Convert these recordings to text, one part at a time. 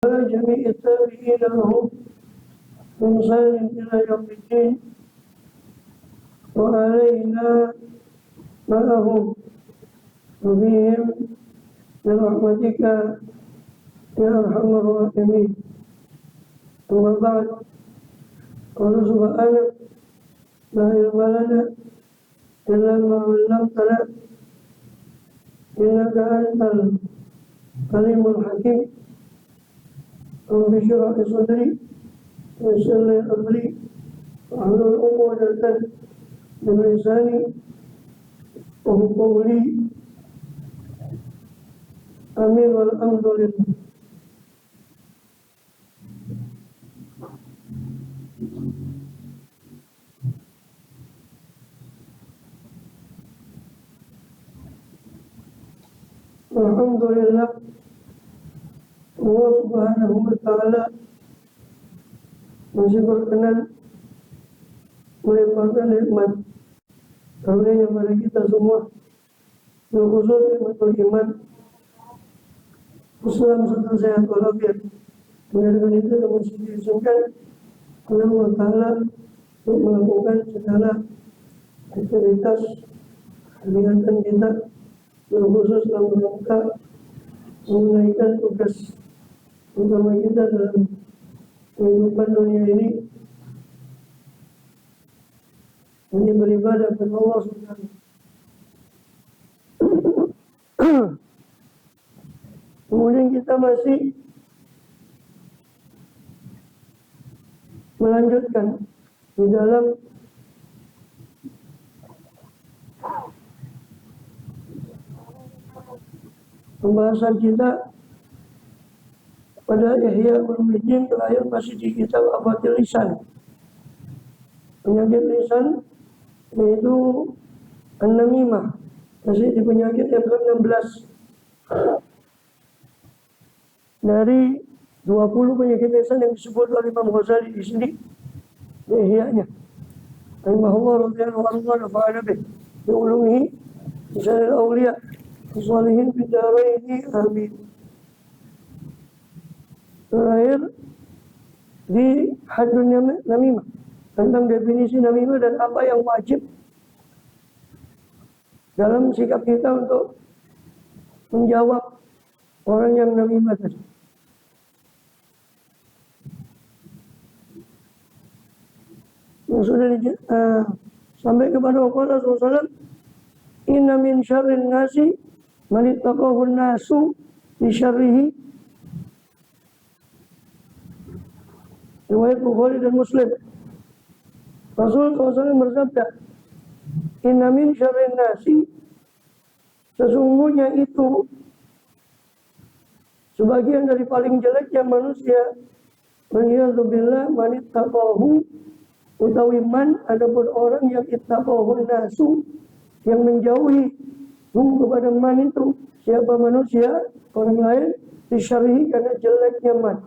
وعلى جميع التابعين لهم بإحسان إلى يوم الدين وعلينا معهم وبهم برحمتك يا أرحم الراحمين. أما بعد، قال سبحانه: لا علم لنا إلا ما علمتنا إنك أنت العليم الحكيم. رب اشرح لي صدري ويسر لي أمري واحلل عقدة من لساني وهو قولي آمين والحمد لله. Alhamdulillah, Allah Subhanahu wa Ta'ala masih berkenan melimpahkan nikmat karunia kepada kita semua, terkhusus nikmatul iman, Islam serta sehat walafiat. Dengan itu kami diizinkan oleh Allah Ta'ala untuk melakukan segala aktivitas kegiatan kita, terkhusus dalam rangka menunaikan tugas utama kita dalam kehidupan dunia ini, ini beribadah kepada Allah Subhanahu. Kemudian kita masih melanjutkan di dalam pembahasan kita pada Ihya Ulumuddin. Terakhir masih di kitab Afatil Lisan, penyakit lisan, yaitu an-namimah, masih di penyakit yang ke-16 dari 20 penyakit lisan yang disebut oleh Imam Ghazali di sini di Ihya-nya. Rahimahullah radhiyallahu anhu wa nafa'ana bih bi ulumihi bisanil awliya Salihin bidaraini amin. Terakhir di hadun namimah, tentang definisi namimah dan apa yang wajib dalam sikap kita untuk menjawab orang yang namimah tadi. Yang sudah sampai kepada Rasulullah SAW, inna min syarrin nasi manittaqahun nasu di syarrihi. Riwayat Bukhari dan Muslim. Rasulullah SAW bersabda, inna min syarrin nasi, sesungguhnya itu sebagian dari paling jeleknya manusia, waliyadzubillah, manittaqahu, utawi man, adapun orang yang ittaqahun nasu, yang menjauhi kepada man itu, siapa manusia, orang lain, disyarihi karena jeleknya man.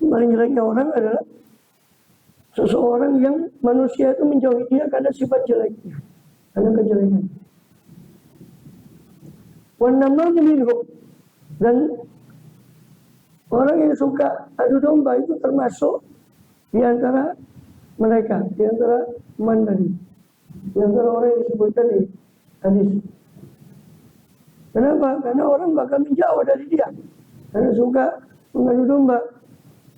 Paling jeleknya orang adalah seseorang yang manusia itu menjauhi dia karena sifat jeleknya, karena kejelekan. Wannamadu minhum, dan orang yang suka adu domba itu termasuk di antara mereka, di antara man tadi, di antara orang yang disebutkan di hadis. Kenapa? Karena orang bakal menjauh dari dia, karena suka mengadu domba,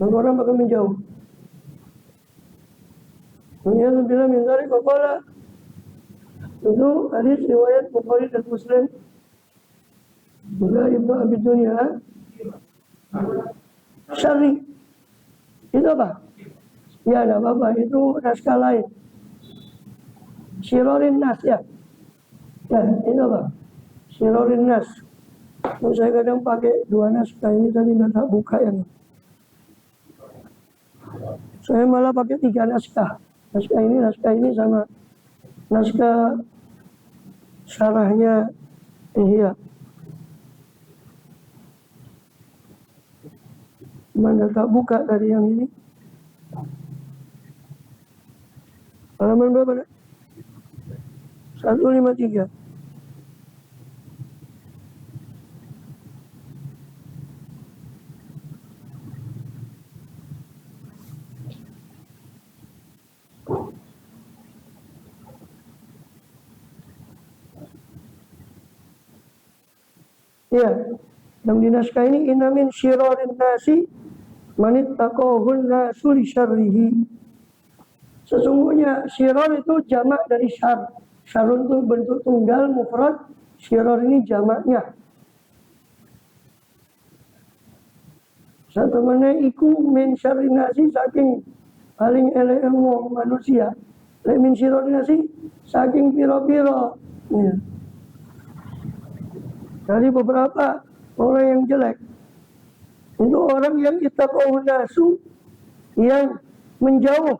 maka orang bakal menjauh. Kemudian bila minta kepala itu hadis riwayat Bukhari dan Muslim. Juga Ibnu Abi Dunya Syarri itu apa? Ya, ada apa-apa, itu naskah lain. Syirorin Nas, ya. Ya, itu apa? Syirorin Nas. Saya kadang pakai dua naskah ini, tadi tidak tak buka yang. Saya malah pakai 3 naskah. Naskah ini sama naskah syarahnya Ihya. Mana tak buka dari yang ini. Halaman berapa? 153. Ya, dalam di naskah ini inna min syirarin nasi manittaqahun nasu li syarrihi. Sesungguhnya syirar itu jamak dari syar. Syarun itu bentuk tunggal mufrad, syirar ini jamaknya. Satu mana iku min syarrin nasi saking paling elek wong manusia. Lek min syarrin nasi saking pira-pira. Ya. Dari beberapa orang yang jelek. Itu orang yang ittaqahun nasu, yang menjauh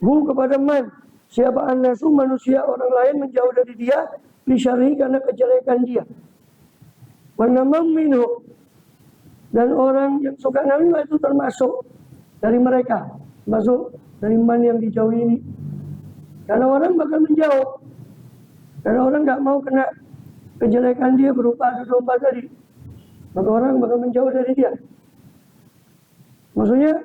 kepada man. Siapa an-nasu, manusia orang lain menjauh dari dia li syarrihi karena kejelekan dia. Wa namam minhu, dan orang yang suka namimah itu termasuk dari mereka, masuk dari man yang dijauhi ini. Karena orang bakal menjauh, karena orang nggak mau kena kejelekan dia berupa adu domba tadi, maka orang bakal menjauh dari dia. Maksudnya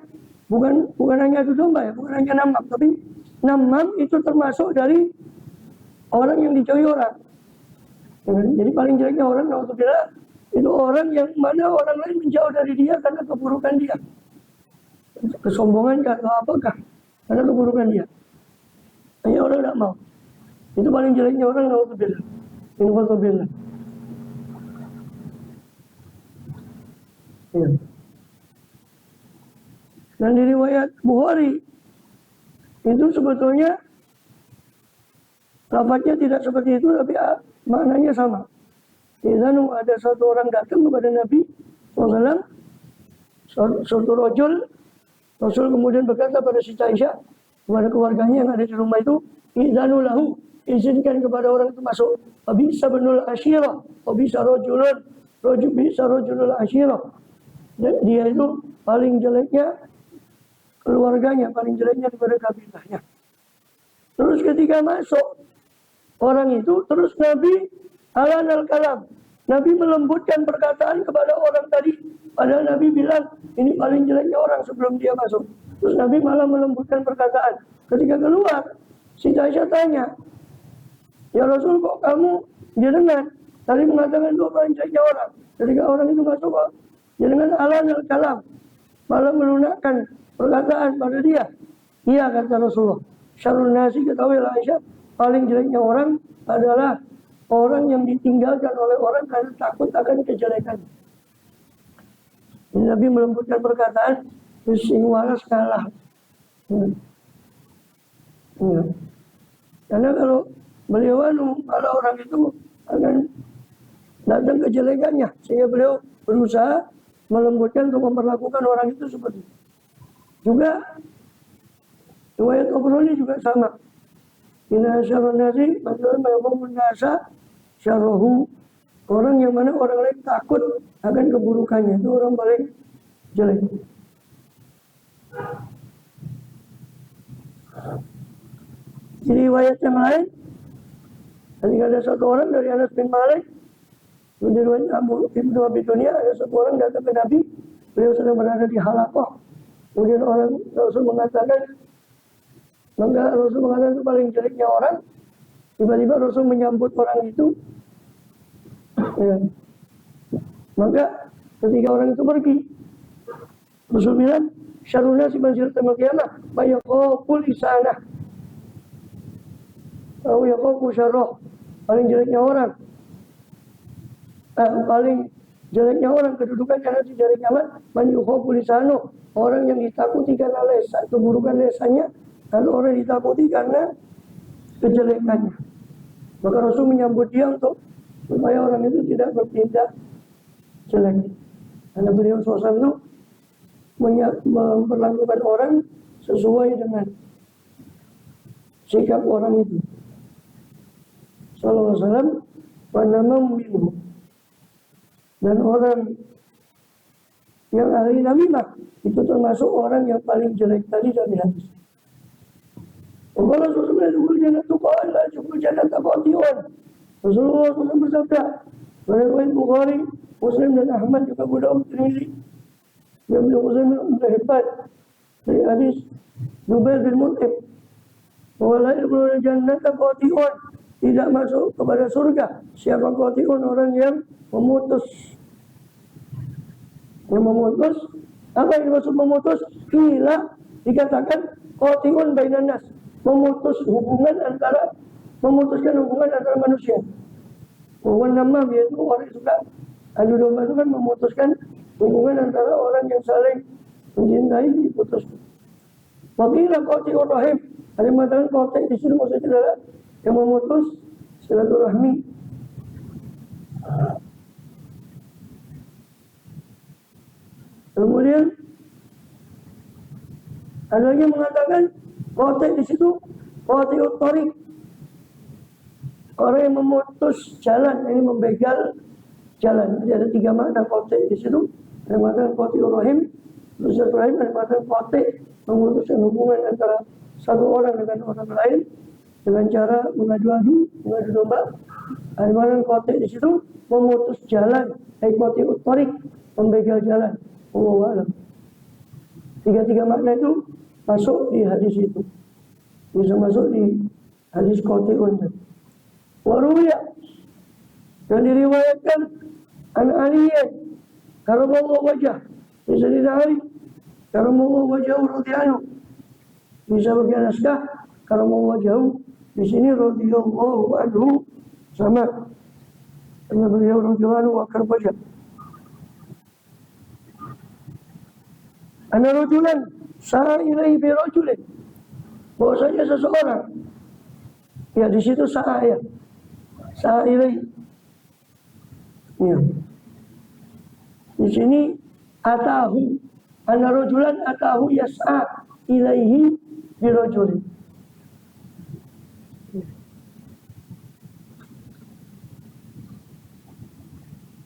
bukan hanya adu domba ya, bukan hanya namam, tapi namam itu termasuk dari orang yang dijauhi orang. Jadi paling jeleknya orang, naudzubillah, itu orang yang mana orang lain menjauh dari dia karena keburukan dia. Kesombongan atau apakah? Karena keburukan dia. Hanya orang tidak mau. Itu paling jeleknya orang, naudzubillah. Insyaallah. Ya. Dan di riwayat Bukhari itu sebetulnya lafaznya tidak seperti itu, tapi maknanya sama. Izanu ada satu orang datang kepada Nabi SAW, suatu rojul, Rasul kemudian berkata pada Siti Aisyah, kepada keluarganya yang ada di rumah itu, izanu lahu, izinkan kepada orang itu masuk. Bisa benul asyirah, bisa rojulul asyirah. Dia itu paling jeleknya keluarganya, paling jeleknya daripada kabilahnya. Terus ketika masuk orang itu, terus Nabi alanal kalam, Nabi melembutkan perkataan kepada orang tadi. Padahal Nabi bilang ini paling jeleknya orang sebelum dia masuk. Terus Nabi malah melembutkan perkataan. Ketika keluar, Siti Aisyah tanya, ya Rasul, kok kamu jenengan tadi mengatakan itu paling jeleknya orang. Ketika orang itu masuk, kok jenengan alanal kalam, malah melunakkan perkataan pada dia. Iya, kata Rasulullah, syarrun nasi, ketahuilah Aisyah, paling jeleknya orang adalah orang yang ditinggalkan oleh orang karena takut akan kejelekan. Nabi melembutkan perkataan, sing waras kalah. Karena kalau beliau kalau orang itu akan datang kejelekannya, sehingga beliau berusaha melembutkan untuk memperlakukan orang itu seperti itu. Juga riwayat Tabrani juga sama. Inna syarrun nasi man yaqumun nasa syarruhu, orang yang mana orang lain takut akan keburukannya, itu orang paling jelek. Di riwayat yang lain, ketika ada satu orang dari Anas bin Malik, di riwayat Ibnu Abi Dunya, ada satu orang datang ke Nabi, beliau sedang berada di halaqah. Kemudian Rasul mengatakan itu paling jeleknya orang. Tiba-tiba Rasul menyambut orang itu. Ya. Maka ketika orang itu pergi, Rasul bilang, syarrun nasi man syirtamul qiyamah, mayaqul isanah. Atau yaqul syarrah, paling jeleknya orang. Paling jeleknya orang kedudukannya nanti dari kiamat, man yukhaful lisanu, orang yang ditakuti karena lesan, keburukan lesannya, dan orang yang ditakuti karena kejelekannya. Maka Rasul menyambut dia supaya orang itu tidak bertindak jelek. Karena beliau SAW itu memperlakukan orang sesuai dengan sikap orang itu. Sallallahu alaihi wasallam wa namam minhu. Dan orang yang ahli namimah itu termasuk orang yang paling jelek tadi dari hadis. Kalau Rasulullah itu jangan tukar, cukup jangan takutiwan. Rasulullah SAW bersabda, riwayat Bukhari, Muslim dan Ahmad juga Abu Daud, Tirmidzi, dan Ibnu Hibban dari hadis Jubair bin Mut'im, bahwa la yadkhulul jannata qati'un, tidak masuk kepada surga. Siapa qati'un? Orang yang memutus. Yang memutus, apa yang dimaksud memutus? Qila, dikatakan qati'un bainan nas, memutuskan hubungan antara manusia. Hubungan namam, yaitu orang yang suka adu domba itu kan memutuskan hubungan antara orang yang saling mencintai, diputus. Wakilah qati'ur rahim, ada yang mengatakan qati' di sini maksudnya adalah yang memutus silaturahmi. Kemudian ada lagi yang mengatakan qati' di situ qati'ut thariq, orang yang memutus jalan, ini membegal jalan. Jadi ada 3 makna qati' di situ. Ada yang mengatakan qati'ur rahim, silaturahim, ada yang mengatakan qati' memutuskan hubungan antara satu orang dengan orang lain dengan cara mengadu domba. Ada yang mengatakan qati' di situ memutus jalan, qati'ut thariq, membegal jalan. Wallahu a'lam. 3 makna itu masuk di hadis itu. Bisa masuk di hadis qati'un. Waruya, dan diriwayatkan an aliyin karamallahu wajah, bisa dinari karamallahu wajhahu radhiyallahu, bisa bagian naskah karamallahu wajhahu, di sini radhiyallahu anhu sama karena beliau radhiyallahu anhu akar wajah. Ana rajulan sa'a ilaihi bi rajulin, bahwasanya seseorang, ya di situ sa'a, ya sa'a ilaihi, ya di sini atahu, ana rajulan atahu yas'a ilaihi bi rajulin.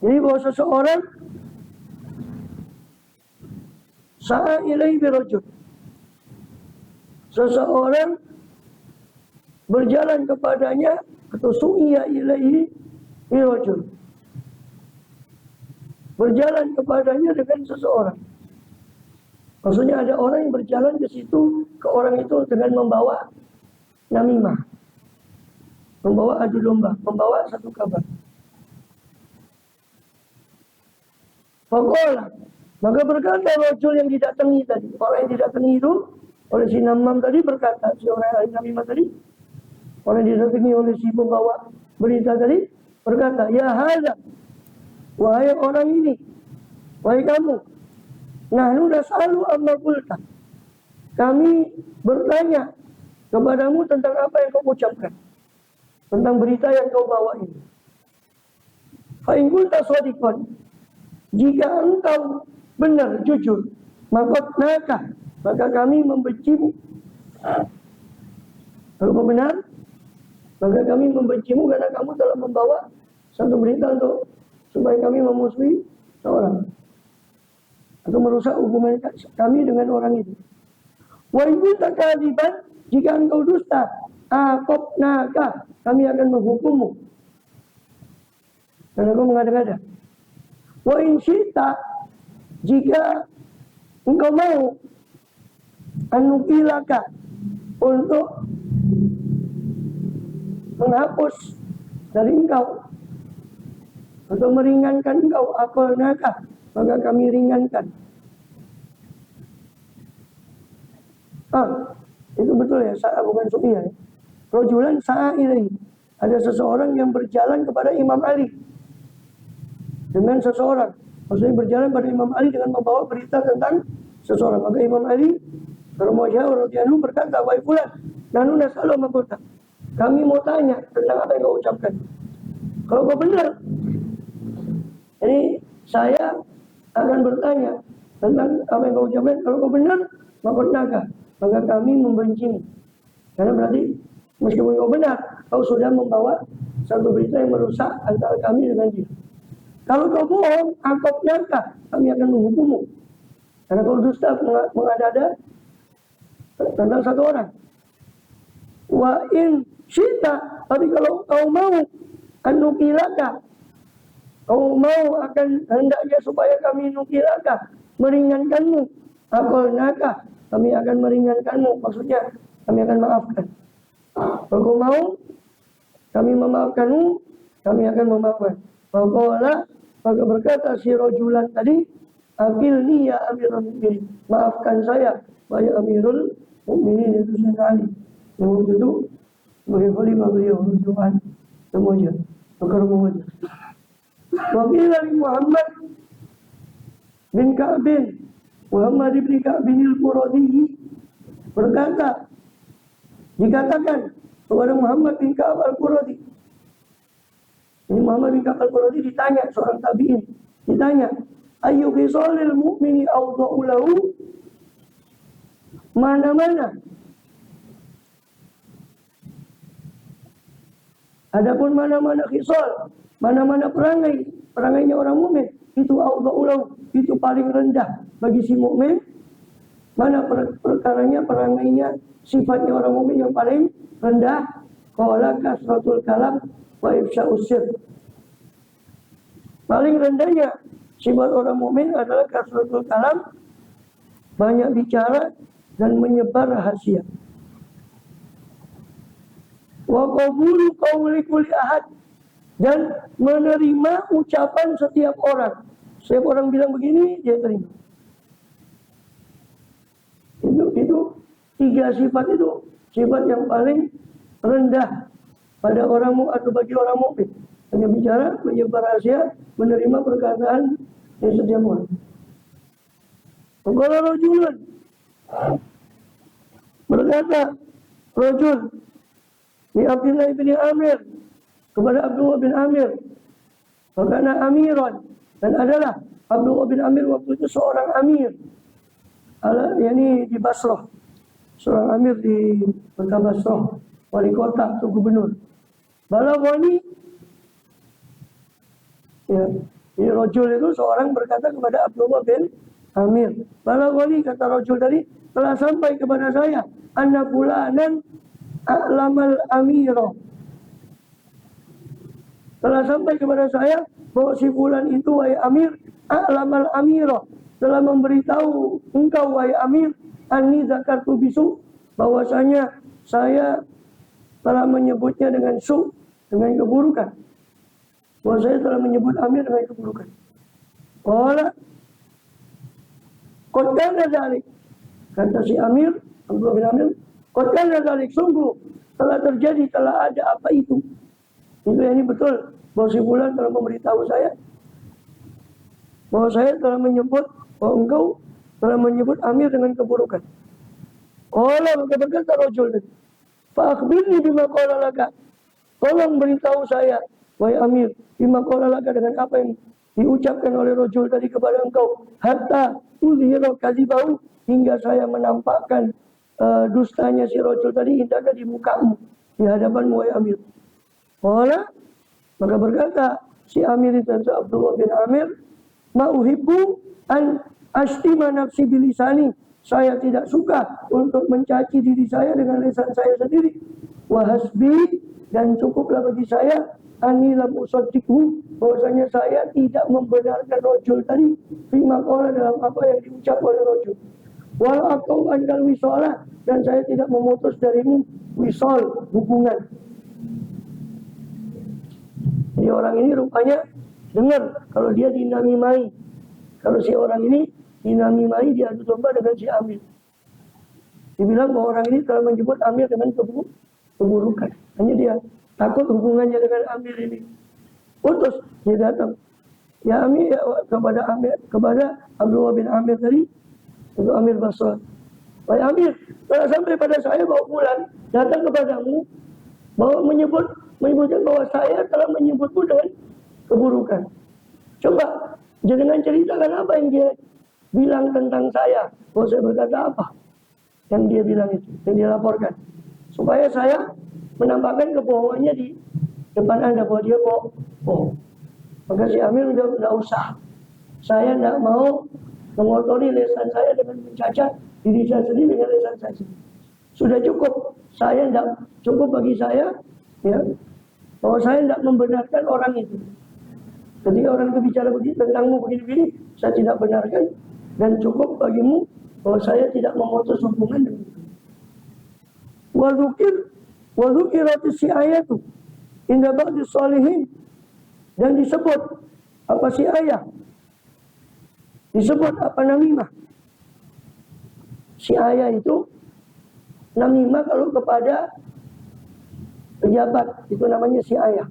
Jadi bahwa seseorang sa'a ilaihi bi rajul, seseorang berjalan kepadanya atau su'iya ilaihi bi rajul, berjalan kepadanya dengan seseorang. Maksudnya ada orang yang berjalan ke situ, ke orang itu dengan membawa namimah, membawa adu domba, membawa satu kabar. Faqala, maka berkata rajul yang didatangi tadi, orang yang didatangi itu oleh si namam tadi berkata, si orang yang namimah tadi, orang yang didatangi oleh si pembawa berita tadi berkata, ya hadza, wahai orang ini, wahai kamu, nahnu nas'alu amma qulta, kami bertanya kepadamu tentang apa yang kau ucapkan, tentang berita yang kau bawa ini. Fa in qulta shadiqan, jika engkau benar, jujur, maka kami membencimu. Kalau kau benar, maka kami membencimu karena kamu telah membawa satu berita untuk supaya kami memusuhi seorang atau merusak hubungan kami dengan orang itu. Wa in kunta kadziban, jika engkau dusta, aqabnaka, kami akan menghukummu karena kau mengada-ngada. Wa in syi'ta, jika engkau mau, anukilaka, untuk menghapus dari engkau atau meringankan engkau, aqalnaka, maka kami ringankan. Itu betul ya, sa'a bukan su'iyah ya. Rajulan sa'a ilaihi, ada seseorang yang berjalan kepada Imam Ali dengan seseorang, maksudnya berjalan pada Imam Ali dengan membawa berita tentang seseorang. Maka Imam Ali radhiyallahu berkata, wahai fulan, nahnu nas'alu ma qulta, kami mau tanya tentang apa yang kau ucapkan. Kalau kau benar, jadi saya akan bertanya tentang apa yang kau ucapkan. Kalau kau benar, maka kami membencimu. Karena berarti meskipun kau benar, kau sudah membawa satu berita yang merusak antara kami dengan dia. Kalau kau bohong, aqabnaka, kami akan menghukummu. Karena kau dusta, mengada-ada tentang satu orang. Wa in syi'ta, tapi kalau kau mau, anukilaka, kau mau akan hendaknya supaya kami nukilaka, meringankanmu, aqalnaka, kami akan meringankanmu, maksudnya kami akan maafkan. Kalau kau mau, kami memaafkanmu, kami akan memaafkan. Maka berkata si rojulan tadi, Aqilni ya Amirul Mukminin, maafkan saya, wahai Amirul Mukminin, itu Sayyidina Ali. Yang itu sebagai khalifah beliau, Tuhan semuanya, semuanya. Wakil Muhammad bin Ka'bin, Muhammad bin Ka'bin al-Quradi berkata, dikatakan kepada Muhammad bin Ka'ab al-Quradi. Ini Muhammad bin Ka'ab al-Quradi ditanya, seorang tabi'in, ditanya, ayu khisalil mu'mini awda'u lahu, mana-mana adapun mana-mana khisal, mana-mana perangainya orang mukmin itu awda'u lahu, itu paling rendah bagi si mukmin. Mana perangainya, sifatnya orang mukmin yang paling rendah? Qala kasratul kalam wa ifsya'us sir. Paling rendahnya sifat orang mukmin adalah kasratul kalam, banyak bicara dan menyebar rahasia. Wa qabulu qawli kulli ahad, dan menerima ucapan setiap orang. Setiap orang bilang begini, dia terima. Itu tiga sifat itu, sifat yang paling rendah pada orang atau bagi orang mukmin. Hanya bicara, menyebar rahasia, menerima perkataan yang setiap orang. Qala rajulun, berkata rajul li Abdullah bin Amir, kepada Abdullah bin Amir, karena amiran, dan adalah Abdullah bin Amir waktu itu seorang amir, yakni di Basrah, seorang amir di kota Basrah, wali kota atau gubernur. Balawani, ya, ini rajul itu seorang berkata kepada Abdullah bin Amir, balawani, kata rajul tadi, telah sampai kepada saya, anna fulanan a'lamal amira, telah sampai kepada saya bahwa si fulan itu wahai amir, a'lamal amira, telah memberitahu engkau wahai amir, anni zakartu bisu, bahwasanya saya telah menyebutnya dengan dengan keburukan. Bahwa saya telah menyebut amir dengan keburukan. Qala qad kana dzalik, kata si amir, Abdullah bin Amir, qad kana dzalik, sungguh telah terjadi, telah ada apa itu. Itu ini betul bahwa si fulan telah memberitahu saya bahwa saya telah menyebut, bahwa engkau telah menyebut amir dengan keburukan. Qala, maka berkata rajul tadi, fa akhbirni bima qala laka, tolong beritahu saya wahai amir, bima qala laka, dengan apa yang diucapkan oleh rajul tadi kepada engkau, hatta uzhira kadzibahu, hingga saya menampakkan dustanya si rajul tadi indaka di mukamu, di hadapanmu wahai amir. Qala, maka berkata si amir itu, Abdullah bin Amir, ma uhibbu an ashtima nafsi bilisani, saya tidak suka untuk mencaci diri saya dengan lisan saya sendiri. Wa hasbi, dan cukuplah bagi saya, ani lam usaddiqhu, bahwasanya saya tidak membenarkan rajul tadi fima qala, dalam apa yang diucap oleh rajul. Wal aqau anil wisala, dan saya tidak memutus darimu wisal, hubungan. Jadi orang ini rupanya dengar kalau dia dinamimai, kalau si orang ini dinamimai, diadu domba dengan si amir. Dibilang bahwa orang ini telah menyebut amir dengan keburukan. Hanya dia takut hubungannya dengan amir ini putus, dia datang. Ya amir, ya, kepada Abdullah bin Amir tadi, itu amir Basrah. Wahai amir, telah sampai pada saya bahwa fulan datang kepadamu, bahwa menyebutkan bahwa saya telah menyebutmu dengan keburukan. Coba jangan ceritakan apa yang dia bilang tentang saya, bahwa saya berkata apa yang dia bilang itu, yang dia laporkan, supaya saya menampakkan kebohongannya di depan Anda bahwa dia bohong. Maka si amir tidak usah, saya tidak mau mengotori lisan saya dengan mencacat diri saya sendiri dengan lisan saya sendiri. Sudah cukup, saya tidak cukup bagi saya, ya, bahwa saya tidak membenarkan orang itu. Ketika orang itu bicara begini tentangmu begini-begini, saya tidak benarkan, dan cukup bagimu bahwa saya tidak memutus hubungan dengan itu. Wadukiratis si ayatu, inda ba'di sholihin, dan disebut apa si ayah, disebut apa namimah. Si ayah itu namimah kalau kepada pejabat, itu namanya si ayah.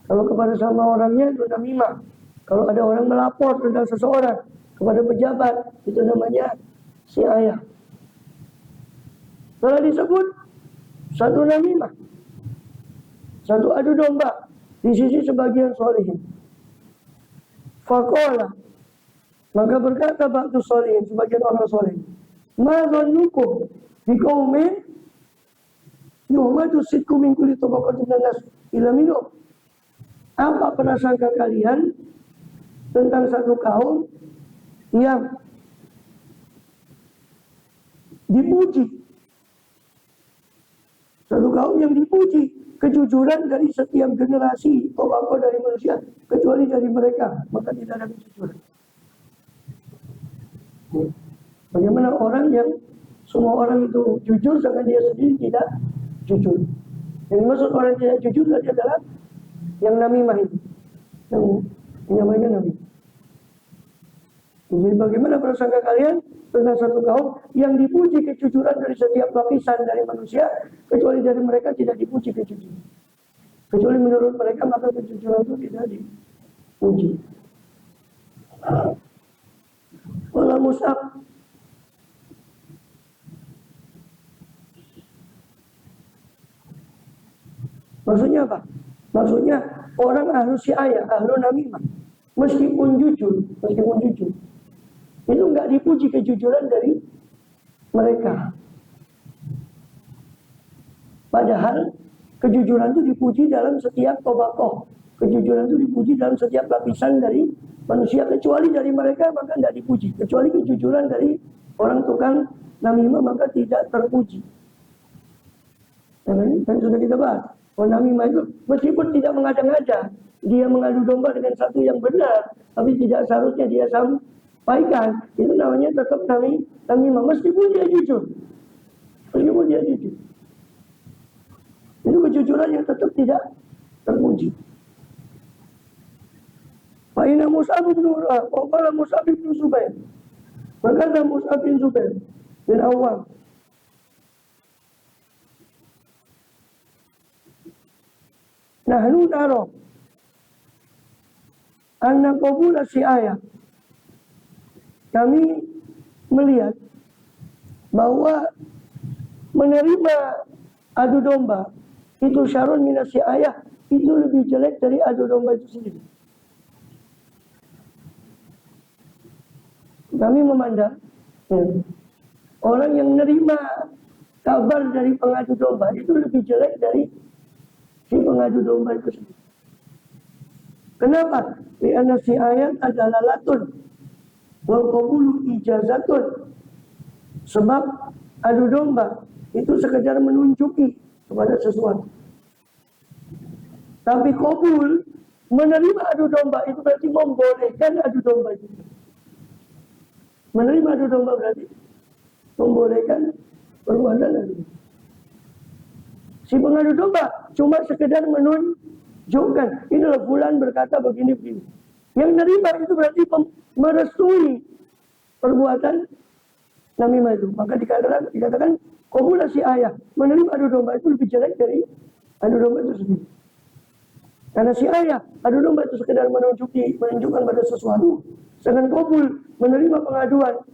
Kalau kepada sama orangnya itu namimah. Kalau ada orang melapor tentang seseorang kepada pejabat, itu namanya si ayah. Setelah disebut satu namimah, satu adu domba di sisi sebagian sholihin. Faqala, maka berkata ba'du sholihin, sebagian orang soleh, ma dhannukum biqaumin yuhmadu sidqu min kulli tabaqatin minan nas ila minhum. Apa prasangka kalian tentang satu kaum yang dipuji, satu kaum yang dipuji kejujuran dari setiap generasi tabaqah dari manusia, kecuali dari mereka maka tidak ada kejujuran. Bagaimana orang yang semua orang itu jujur, sedangkan dia sendiri tidak jujur. Yang maksud orang tidak jujur tadi adalah yang namimah itu, yang menyampaikan nabi. Jadi bagaimana prasangka kalian tentang satu kaum yang dipuji kejujuran dari setiap lapisan dari manusia, kecuali dari mereka tidak dipuji kejujuran. Kecuali menurut mereka maka kejujuran itu tidak dipuji. Wala Mus'ab, maksudnya apa? Maksudnya orang ahlu syi'ayah, ahlu namimah, meskipun jujur, itu nggak dipuji kejujuran dari mereka. Padahal kejujuran itu dipuji dalam setiap tabaqah, kejujuran itu dipuji dalam setiap lapisan dari manusia, kecuali dari mereka maka tidak dipuji. Kecuali kejujuran dari orang tukang namimah maka tidak terpuji. Dan sudah kita bahas. Orang namimah itu meskipun tidak mengada-ngada, dia mengadu domba dengan satu yang benar, tapi tidak seharusnya dia sampaikan. Itu namanya tetap namimah meskipun dia jujur. Itu kejujuran yang tetap tidak terpuji. Fa'ina Mus'ab bin Zubair. Berkata Mus'ab bin Zubair bin Awam, nahnu nara anna qabula syi'ayah, kami melihat bahwa menerima adu domba itu syarun minas syi'ayah, itu lebih jelek dari adu domba itu sendiri. Kami memandang orang yang menerima kabar dari pengadu domba itu lebih jelek dari si pengadu domba itu sendiri. Kenapa? Karena si ayat adalah latun wal qabulu ijazatun. Sebab adu domba itu sekedar menunjuki kepada sesuatu. Tapi qabul, menerima adu domba itu berarti membolehkan adu domba itu. Menerima adu domba berarti membolehkan perbuatan adu domba. Si pengadu domba cuma sekedar menunjukkan, inilah fulan berkata begini-begini. Yang nerima itu berarti merestui perbuatan namimah itu. Maka dikatakan qabulasi ayah, menerima adu domba itu lebih jelek dari adu domba itu sendiri. Karena si ayah, adu domba itu sekedar menunjukkan pada sesuatu. Sedangkan qabul, menerima pengaduan,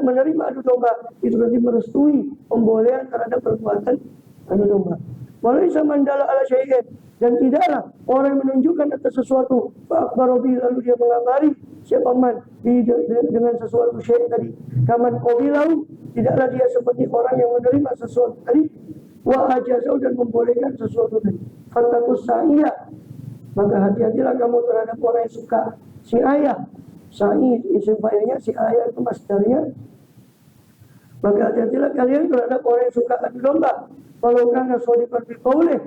menerima adu domba itu berarti merestui pembolehan terhadap perbuatan adu domba. Walaysa mandala ala syai'in, dan tidaklah orang yang menunjukkan atas sesuatu fa'akbarobi, lalu dia mengabari siapa man dengan sesuatu syai' tadi. Kaman qabilahu, tidaklah dia seperti orang yang menerima sesuatu tadi, wa ajazau, dan membolehkan sesuatu tadi. Fattakus sa'iyah, maka hati-hatilah kamu terhadap orang yang suka si ayah. Sa'i isim fa'ilnya, si ayah itu masdarnya. Maka hati-hatilah kalian terhadap orang yang suka adu domba. Kalau kana shodiqan fi qaulih,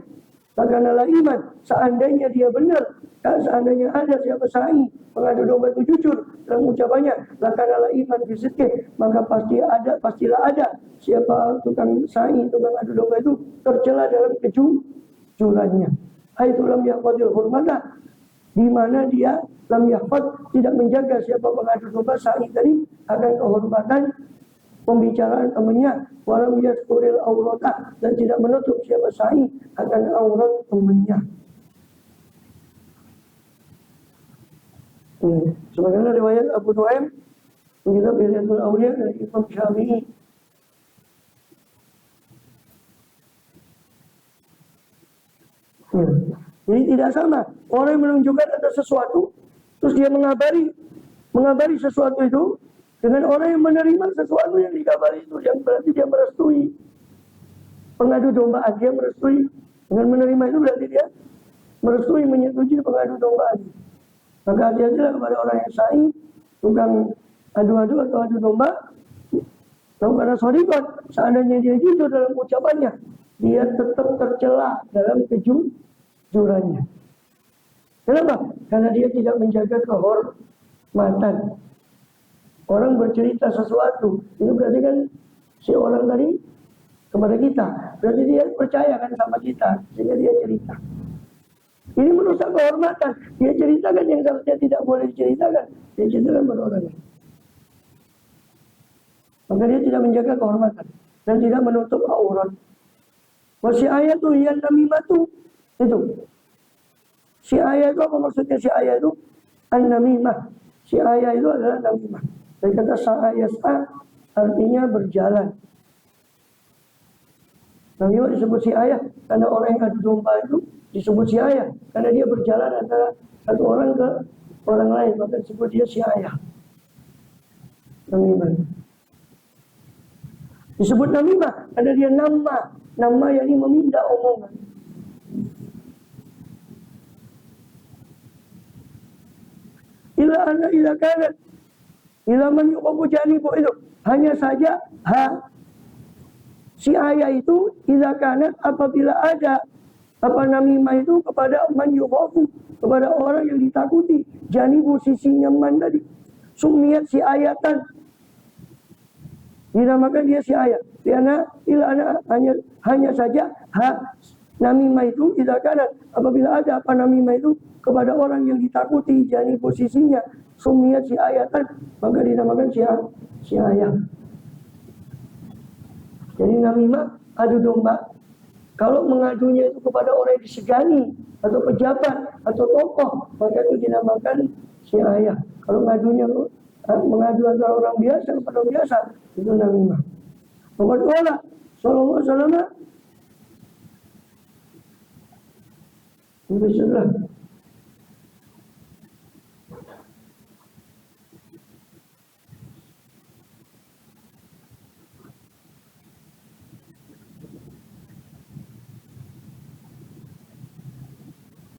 takanalah iman, seandainya dia benar, seandainya ada siapa sa'i pengadu domba itu jujur dalam ucapannya, takanalah iman fi sidqih, maka pastilah ada siapa tukang sa'i, tukang adu domba itu tercela dalam kejujurannya. Haitsu lam yahfadzil hurmata, di mana dia lam yahfadz, tidak menjaga siapa pengadu domba sa'i tadi akan kehormatan pembicaraan temannya, walam yaskuril aurata, dan tidak menutup siapa sa'i akan aurat temannya. Sebagaimana riwayat Abu Nuaim juga Hilyatul Auliya dari Imam Syafi'i. Jadi tidak sama. Orang yang menunjukkan ada sesuatu, terus dia mengabari sesuatu itu dengan orang yang menerima sesuatu yang dikabari itu, yang berarti dia merestui. Pengadu dombaan dia merestui. Dengan menerima itu berarti dia merestui, menyetujui pengadu dombaan. Maka hati-hatilah kepada orang yang sa'i, tukang adu-adu atau adu domba. Lalu karena sodikot, seandainya dia jujur dalam ucapannya, dia tetap tercela dalam kejujurannya. Kenapa? Karena dia tidak menjaga kehormatan. Orang bercerita sesuatu, itu berarti kan si orang tadi kepada kita, berarti dia percaya kan sama kita, sehingga dia cerita. Ini merusak kehormatan. Dia ceritakan yang seharusnya tidak boleh diceritakan. Dia ceritakan pada orang lain. Maka dia tidak menjaga kehormatan dan tidak menutup aurat. Si ayat itu yang namimatu itu. Si ayat itu apa maksudnya? Si ayat itu an-namimah. Si ayat itu adalah namimah. Dari kata sa'ayas'a artinya berjalan. Namimah disebut si ayat karena orang yang adu domba itu disebut si ayah karena dia berjalan antara satu orang ke orang lain, maka disebut dia si ayah. Namimah disebut namimah karena dia nama yang meminta omongan. Ila kanat ila man yuqabu janibu, itu hanya saja si ayah itu ila kanat apabila ada namimah itu kepada man yuqafu, kepada orang yang ditakuti, janibu sisinya man tadi, sumiat si ayatan, dinamakan dia si ayat. Karena hanya saja namimah itu ila kanat apabila ada namimah itu kepada orang yang ditakuti, jani posisinya sumiat si ayatan, maka dinamakan si ayat. Jadi namimah adu domba. Kalau mengadunya itu kepada orang yang disegani atau pejabat atau tokoh, maka itu dinamakan si ayah. Kalau mengadu antara orang biasa kepada orang biasa, itu namimah. Pokoknya sallallahu alaihi wasallam